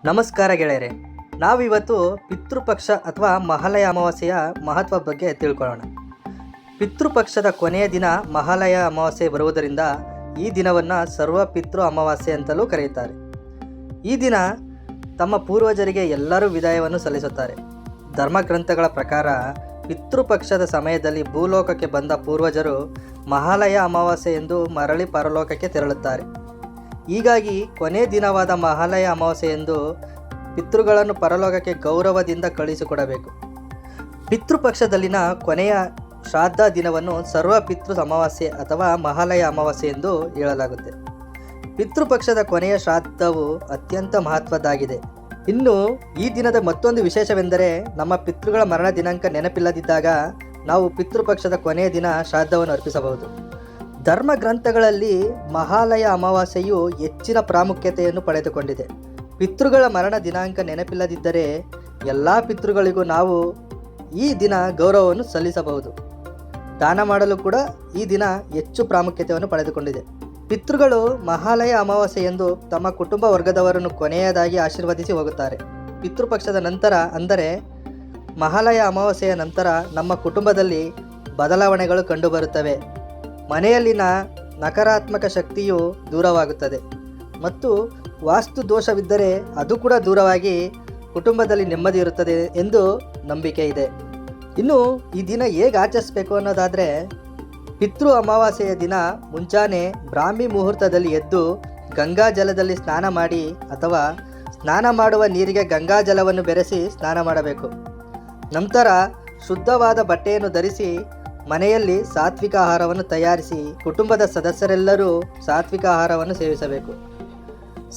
ನಮಸ್ಕಾರ ಗೆಳೆಯರೆ, ನಾವಿವತ್ತು ಪಿತೃಪಕ್ಷ ಅಥವಾ ಮಹಾಲಯ ಅಮಾವಾಸ್ಯೆಯ ಮಹತ್ವ ಬಗ್ಗೆ ತಿಳ್ಕೊಳ್ಳೋಣ. ಪಿತೃಪಕ್ಷದ ಕೊನೆಯ ದಿನ ಮಹಾಲಯ ಅಮಾವಾಸ್ಯೆ ಬರುವುದರಿಂದ ಈ ದಿನವನ್ನು ಸರ್ವ ಪಿತೃ ಅಮಾವಾಸ್ಯೆ ಅಂತಲೂ ಕರೆಯುತ್ತಾರೆ. ಈ ದಿನ ತಮ್ಮ ಪೂರ್ವಜರಿಗೆ ಎಲ್ಲರೂ ವಿದಾಯವನ್ನು ಸಲ್ಲಿಸುತ್ತಾರೆ. ಧರ್ಮಗ್ರಂಥಗಳ ಪ್ರಕಾರ ಪಿತೃಪಕ್ಷದ ಸಮಯದಲ್ಲಿ ಭೂಲೋಕಕ್ಕೆ ಬಂದ ಪೂರ್ವಜರು ಮಹಾಲಯ ಅಮಾವಾಸ್ಯೆ ಎಂದು ಮರಳಿ ಪರಲೋಕಕ್ಕೆ ತೆರಳುತ್ತಾರೆ. ಹೀಗಾಗಿ ಕೊನೆ ದಿನವಾದ ಮಹಾಲಯ ಅಮಾವಾಸ್ಯೆ ಎಂದು ಪಿತೃಗಳನ್ನು ಪರಲೋಕಕ್ಕೆ ಗೌರವದಿಂದ ಕಳುಹಿಸಿಕೊಡಬೇಕು. ಪಿತೃಪಕ್ಷದಲ್ಲಿನ ಕೊನೆಯ ಶ್ರಾದ್ದ ದಿನವನ್ನು ಸರ್ವ ಪಿತೃ ಅಮಾವಾಸ್ಯೆ ಅಥವಾ ಮಹಾಲಯ ಅಮಾವಾಸ್ಯೆ ಎಂದು ಹೇಳಲಾಗುತ್ತೆ. ಪಿತೃಪಕ್ಷದ ಕೊನೆಯ ಶ್ರಾದ್ದವು ಅತ್ಯಂತ ಮಹತ್ವದ್ದಾಗಿದೆ. ಇನ್ನು ಈ ದಿನದ ಮತ್ತೊಂದು ವಿಶೇಷವೆಂದರೆ, ನಮ್ಮ ಪಿತೃಗಳ ಮರಣ ದಿನಾಂಕ ನೆನಪಿಲ್ಲದಿದ್ದಾಗ ನಾವು ಪಿತೃಪಕ್ಷದ ಕೊನೆಯ ದಿನ ಶ್ರಾದ್ದವನ್ನು ಅರ್ಪಿಸಬಹುದು. ಧರ್ಮ ಗ್ರಂಥಗಳಲ್ಲಿ ಮಹಾಲಯ ಅಮಾವಾಸ್ಯೆಯು ಹೆಚ್ಚಿನ ಪ್ರಾಮುಖ್ಯತೆಯನ್ನು ಪಡೆದುಕೊಂಡಿದೆ. ಪಿತೃಗಳ ಮರಣ ದಿನಾಂಕ ನೆನಪಿಲ್ಲದಿದ್ದರೆ ಎಲ್ಲ ಪಿತೃಗಳಿಗೂ ನಾವು ಈ ದಿನ ಗೌರವವನ್ನು ಸಲ್ಲಿಸಬಹುದು. ದಾನ ಮಾಡಲು ಕೂಡ ಈ ದಿನ ಹೆಚ್ಚು ಪ್ರಾಮುಖ್ಯತೆಯನ್ನು ಪಡೆದುಕೊಂಡಿದೆ. ಪಿತೃಗಳು ಮಹಾಲಯ ಅಮಾವಾಸ್ಯೆ ಎಂದು ತಮ್ಮ ಕುಟುಂಬ ವರ್ಗದವರನ್ನು ಕೊನೆಯದಾಗಿ ಆಶೀರ್ವದಿಸಿ ಹೋಗುತ್ತಾರೆ. ಪಿತೃಪಕ್ಷದ ನಂತರ ಅಂದರೆ ಮಹಾಲಯ ಅಮಾವಾಸ್ಯೆಯ ನಂತರ ನಮ್ಮ ಕುಟುಂಬದಲ್ಲಿ ಬದಲಾವಣೆಗಳು ಕಂಡುಬರುತ್ತವೆ. ಮನೆಯಲ್ಲಿನ ನಕಾರಾತ್ಮಕ ಶಕ್ತಿಯು ದೂರವಾಗುತ್ತದೆ ಮತ್ತು ವಾಸ್ತು ದೋಷವಿದ್ದರೆ ಅದು ಕೂಡ ದೂರವಾಗಿ ಕುಟುಂಬದಲ್ಲಿ ನೆಮ್ಮದಿ ಇರುತ್ತದೆ ಎಂದು ನಂಬಿಕೆ ಇದೆ. ಇನ್ನು ಈ ದಿನ ಹೇಗೆ ಆಚರಿಸಬೇಕು ಅನ್ನೋದಾದರೆ, ಪಿತೃ ಅಮಾವಾಸ್ಯೆಯ ದಿನ ಮುಂಜಾನೆ ಬ್ರಾಹ್ಮಿ ಮುಹೂರ್ತದಲ್ಲಿ ಎದ್ದು ಗಂಗಾ ಜಲದಲ್ಲಿ ಸ್ನಾನ ಮಾಡಿ ಅಥವಾ ಸ್ನಾನ ಮಾಡುವ ನೀರಿಗೆ ಗಂಗಾ ಜಲವನ್ನು ಬೆರೆಸಿ ಸ್ನಾನ ಮಾಡಬೇಕು. ನಂತರ ಶುದ್ಧವಾದ ಬಟ್ಟೆಯನ್ನು ಧರಿಸಿ ಮನೆಯಲ್ಲಿ ಸಾತ್ವಿಕ ಆಹಾರವನ್ನು ತಯಾರಿಸಿ ಕುಟುಂಬದ ಸದಸ್ಯರೆಲ್ಲರೂ ಸಾತ್ವಿಕ ಆಹಾರವನ್ನು ಸೇವಿಸಬೇಕು.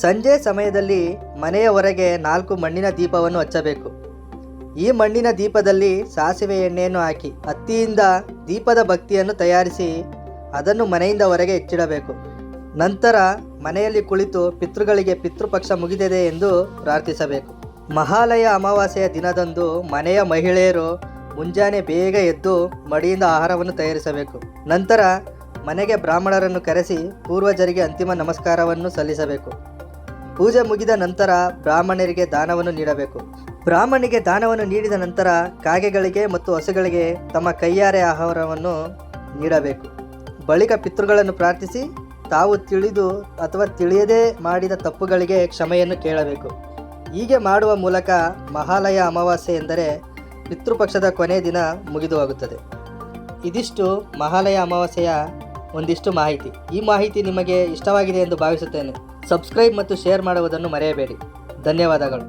ಸಂಜೆ ಸಮಯದಲ್ಲಿ ಮನೆಯ ಹೊರಗೆ 4 ಮಣ್ಣಿನ ದೀಪವನ್ನು ಹಚ್ಚಬೇಕು. ಈ ಮಣ್ಣಿನ ದೀಪದಲ್ಲಿ ಸಾಸಿವೆ ಎಣ್ಣೆಯನ್ನು ಹಾಕಿ ಹತ್ತಿಯಿಂದ ದೀಪದ ಬತ್ತಿಯನ್ನು ತಯಾರಿಸಿ ಅದನ್ನು ಮನೆಯಿಂದ ಹೊರಗೆ ಹೆಚ್ಚಿಡಬೇಕು. ನಂತರ ಮನೆಯಲ್ಲಿ ಕುಳಿತು ಪಿತೃಗಳಿಗೆ ಪಿತೃಪಕ್ಷ ಮುಗಿದಿದೆ ಎಂದು ಪ್ರಾರ್ಥಿಸಬೇಕು. ಮಹಾಲಯ ಅಮಾವಾಸ್ಯೆಯ ದಿನದಂದು ಮನೆಯ ಮಹಿಳೆಯರು ಮುಂಜಾನೆ ಬೇಗ ಎದ್ದು ಮಡಿಯಿಂದ ಆಹಾರವನ್ನು ತಯಾರಿಸಬೇಕು. ನಂತರ ಮನೆಗೆ ಬ್ರಾಹ್ಮಣರನ್ನು ಕರೆಸಿ ಪೂರ್ವಜರಿಗೆ ಅಂತಿಮ ನಮಸ್ಕಾರವನ್ನು ಸಲ್ಲಿಸಬೇಕು. ಪೂಜೆ ಮುಗಿದ ನಂತರ ಬ್ರಾಹ್ಮಣರಿಗೆ ದಾನವನ್ನು ನೀಡಬೇಕು. ಬ್ರಾಹ್ಮಣಿಗೆ ದಾನವನ್ನು ನೀಡಿದ ನಂತರ ಕಾಗೆಗಳಿಗೆ ಮತ್ತು ಹಸುಗಳಿಗೆ ತಮ್ಮ ಕೈಯಾರೆ ಆಹಾರವನ್ನು ನೀಡಬೇಕು. ಬಳಿಕ ಪಿತೃಗಳನ್ನು ಪ್ರಾರ್ಥಿಸಿ ತಾವು ತಿಳಿದು ಅಥವಾ ತಿಳಿಯದೇ ಮಾಡಿದ ತಪ್ಪುಗಳಿಗೆ ಕ್ಷಮೆಯನ್ನು ಕೇಳಬೇಕು. ಹೀಗೆ ಮಾಡುವ ಮೂಲಕ ಮಹಾಲಯ ಅಮಾವಾಸ್ಯೆ ಎಂದರೆ ಪಿತೃಪಕ್ಷದ ಕೊನೆಯ ದಿನ ಮುಗಿದು ಹೋಗುತ್ತದೆ. ಇದಿಷ್ಟು ಮಹಾಲಯ ಅಮಾವಾಸ್ಯೆಯ ಒಂದಿಷ್ಟು ಮಾಹಿತಿ. ಈ ಮಾಹಿತಿ ನಿಮಗೆ ಇಷ್ಟವಾಗಿದೆ ಎಂದು ಭಾವಿಸುತ್ತೇನೆ. ಸಬ್ಸ್ಕ್ರೈಬ್ ಮತ್ತು ಶೇರ್ ಮಾಡುವುದನ್ನು ಮರೆಯಬೇಡಿ. ಧನ್ಯವಾದಗಳು.